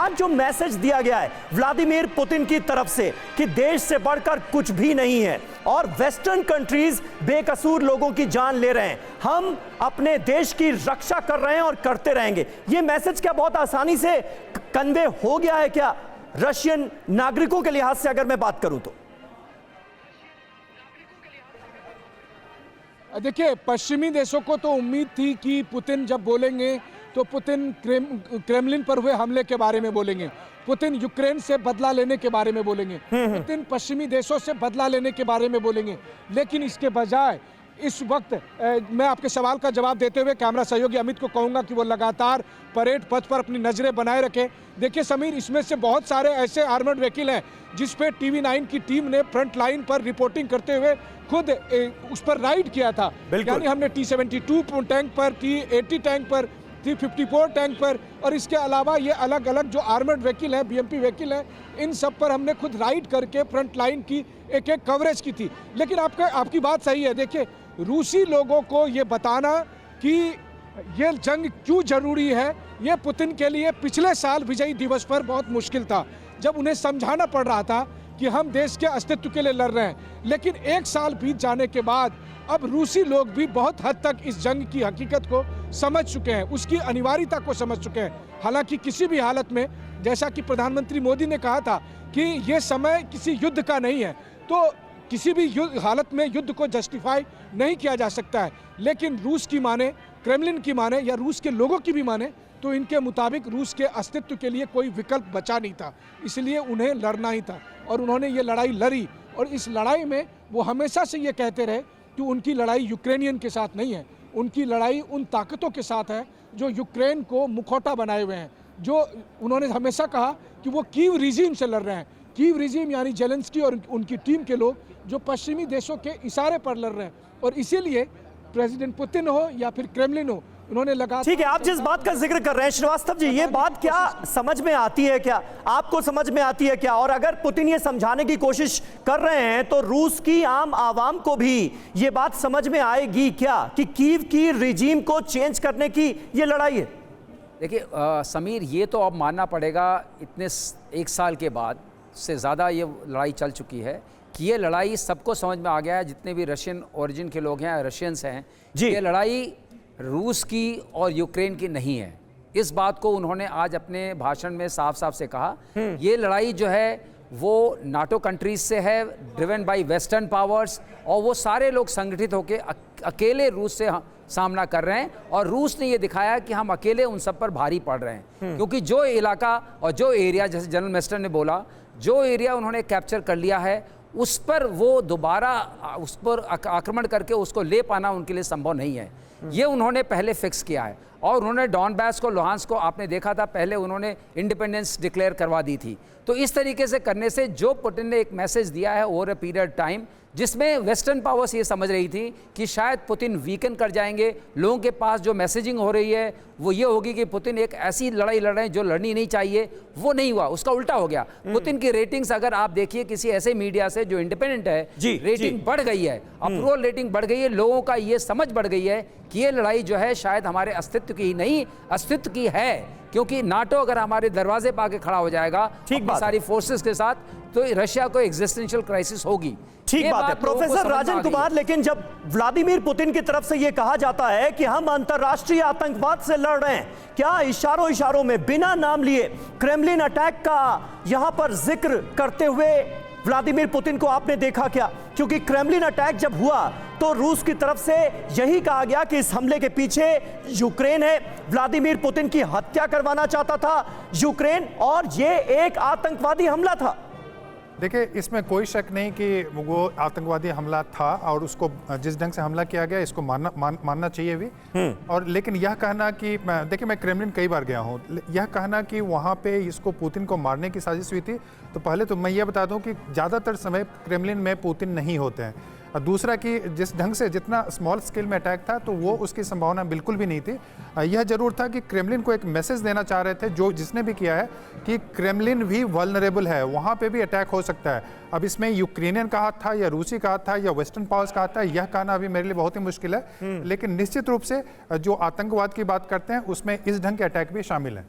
आज जो मैसेज दिया गया है व्लादिमीर पुतिन की तरफ से कि देश से बढ़कर कुछ भी नहीं है और वेस्टर्न कंट्रीज बेकसूर लोगों की जान ले रहे हैं, हम अपने देश की रक्षा कर रहे हैं और करते रहेंगे, ये मैसेज क्या बहुत आसानी से कन्वे हो गया है क्या रशियन नागरिकों के लिहाज से अगर मैं बात करूं तो? देखिए, पश्चिमी देशों को तो उम्मीद थी कि पुतिन जब बोलेंगे तो पुतिन क्रेमलिन पर हुए हमले के बारे में बोलेंगे, पुतिन यूक्रेन से बदला लेने के बारे में बोलेंगे, पुतिन पश्चिमी देशों से बदला लेने के बारे में बोलेंगे। लेकिन इसके बजाय इस वक्त मैं आपके सवाल का जवाब देते हुए कैमरा सहयोगी अमित को कहूंगा कि वो लगातार परेड पथ पर अपनी नजरें बनाए रखें। देखिए समीर, इसमें से बहुत सारे ऐसे आर्मर्ड व्हीकल हैं जिस पे TV9 की टीम ने फ्रंट लाइन पर रिपोर्टिंग करते हुए खुद उस पर राइड किया था। यानी हमने T-72 टैंक पर, T-80 टैंक पर, T-54 टैंक पर और इसके अलावा ये अलग अलग जो आर्मर्ड व्हीकल है, BMP व्हीकल है, इन सब पर हमने खुद राइड करके फ्रंट लाइन की एक एक कवरेज की थी। लेकिन आपकी बात सही है। देखिए, रूसी लोगों को ये बताना कि ये जंग क्यों जरूरी है, ये पुतिन के लिए पिछले साल विजयी दिवस पर बहुत मुश्किल था, जब उन्हें समझाना पड़ रहा था कि हम देश के अस्तित्व के लिए लड़ रहे हैं। लेकिन एक साल बीत जाने के बाद अब रूसी लोग भी बहुत हद तक इस जंग की हकीकत को समझ चुके हैं, उसकी अनिवार्यता को समझ चुके हैं। हालांकि किसी भी हालत में, जैसा कि प्रधानमंत्री मोदी ने कहा था कि ये समय किसी युद्ध का नहीं है, तो किसी भी हालत में युद्ध को जस्टिफाई नहीं किया जा सकता है। लेकिन रूस की माने, क्रेमलिन की माने या रूस के लोगों की भी माने तो इनके मुताबिक रूस के अस्तित्व के लिए कोई विकल्प बचा नहीं था, इसलिए उन्हें लड़ना ही था और उन्होंने ये लड़ाई लड़ी। और इस लड़ाई में वो हमेशा से ये कहते रहे कि उनकी लड़ाई यूक्रेनियन के साथ नहीं है, उनकी लड़ाई उन ताकतों के साथ है जो यूक्रेन को मुखौटा बनाए हुए हैं। जो उन्होंने हमेशा कहा कि वो कीव रिजीम से लड़ रहे हैं। कीव रिजीम यानी जेलेंस्की और उनकी टीम के लोग जो पश्चिमी देशों के इशारे पर लड़ रहे हैं। और इसीलिए प्रेसिडेंट पुतिन हो या फिर क्रेमलिन हो, उन्होंने लगा। ठीक है, आप जिस बात का जिक्र कर रहे हैं श्रीवास्तव जी, ये बात क्या समझ में आती है, क्या आपको समझ में आती है क्या? और अगर पुतिन ये समझाने की कोशिश कर रहे हैं तो रूस की आम आवाम को भी ये बात समझ में आएगी क्या कि कीव की रिजीम को चेंज करने की ये लड़ाई है? देखिए समीर, ये तो अब मानना पड़ेगा, इतने एक साल के बाद से ज़्यादा ये लड़ाई चल चुकी है कि ये लड़ाई सबको समझ में आ गया है, जितने भी रशियन ओरिजिन के लोग हैं, रशियंस हैं, ये लड़ाई रूस की और यूक्रेन की नहीं है। इस बात को उन्होंने आज अपने भाषण में साफ साफ से कहा। ये लड़ाई जो है वो नाटो कंट्रीज से है, ड्रिवन बाय वेस्टर्न पावर्स, और वो सारे लोग संगठित होकर अकेले रूस से सामना कर रहे हैं। और रूस ने ये दिखाया कि हम अकेले उन सब पर भारी पड़ रहे हैं, क्योंकि जो इलाका और जो एरिया, जैसे जनरल मेस्टर ने बोला, जो एरिया उन्होंने कैप्चर कर लिया है उस पर वो दोबारा उस पर आक्रमण करके उसको ले पाना उनके लिए संभव नहीं है। ये उन्होंने पहले फिक्स किया है। और उन्होंने डॉनबास को, लुहांस्क को आपने देखा था, पहले उन्होंने इंडिपेंडेंस डिक्लेयर करवा दी थी। तो इस तरीके से करने से जो पुतिन ने एक मैसेज दिया है ओवर अ पीरियड टाइम, जिसमें वेस्टर्न पावर्स ये समझ रही थी कि शायद पुतिन वीकन कर जाएंगे, लोगों के पास जो मैसेजिंग हो रही है वो ये होगी कि पुतिन एक ऐसी लड़ाई लड़ रहे हैं जो लड़नी नहीं चाहिए, वो नहीं हुआ, उसका उल्टा हो गया। पुतिन की रेटिंग्स अगर आप देखिए किसी ऐसे मीडिया से जो इंडिपेंडेंट है, रेटिंग बढ़ गई है, अप्रूवल रेटिंग बढ़ गई है, लोगों का ये समझ बढ़ गई है कि ये लड़ाई जो है शायद हमारे अस्तित्व की ही नहीं, अस्तित्व की है। क्योंकि नाटो अगर हमारे दरवाजे पर आके खड़ा हो जाएगा सारी फोर्सेस के साथ, तो रशिया को एग्जिस्टेंशियल क्राइसिस होगी। ठीक बात है प्रोफेसर राजन कुमार, लेकिन जब व्लादिमीर पुतिन की तरफ से यह कहा जाता है कि हम अंतरराष्ट्रीय आतंकवाद से लड़ रहे हैं, क्या इशारों में बिना नाम लिए क्रेमलिन अटैक का यहां पर जिक्र करते हुए व्लादिमीर पुतिन को आपने देखा क्या? क्योंकि क्रेमलिन अटैक जब हुआ तो रूस की तरफ से यही कहा गया कि इस हमले के पीछे यूक्रेन है, व्लादिमीर पुतिन की हत्या करवाना चाहता था यूक्रेन, और ये एक आतंकवादी हमला था। देखिए, इसमें कोई शक नहीं कि वो आतंकवादी हमला था और उसको जिस ढंग से हमला किया गया इसको मानना चाहिए भी। और लेकिन यह कहना कि देखिए, मैं क्रेमलिन कई बार गया हूँ, यह कहना कि वहाँ पे इसको पुतिन को मारने की साजिश हुई थी, तो पहले तो मैं ये बता दूँ कि ज़्यादातर समय क्रेमलिन में पुतिन नहीं होते हैं। और दूसरा कि जिस ढंग से जितना स्मॉल स्केल में अटैक था तो वो उसकी संभावना बिल्कुल भी नहीं थी। यह जरूर था कि क्रेमलिन को एक मैसेज देना चाह रहे थे, जो जिसने भी किया है, कि क्रेमलिन भी वल्नरेबल है, वहाँ पे भी अटैक हो सकता है। अब इसमें यूक्रेनियन का हाथ था या रूसी का हाथ था या वेस्टर्न पावर्स का हाथ था, यह कहना अभी मेरे लिए बहुत ही मुश्किल है। लेकिन निश्चित रूप से जो आतंकवाद की बात करते हैं उसमें इस ढंग के अटैक भी शामिल हैं।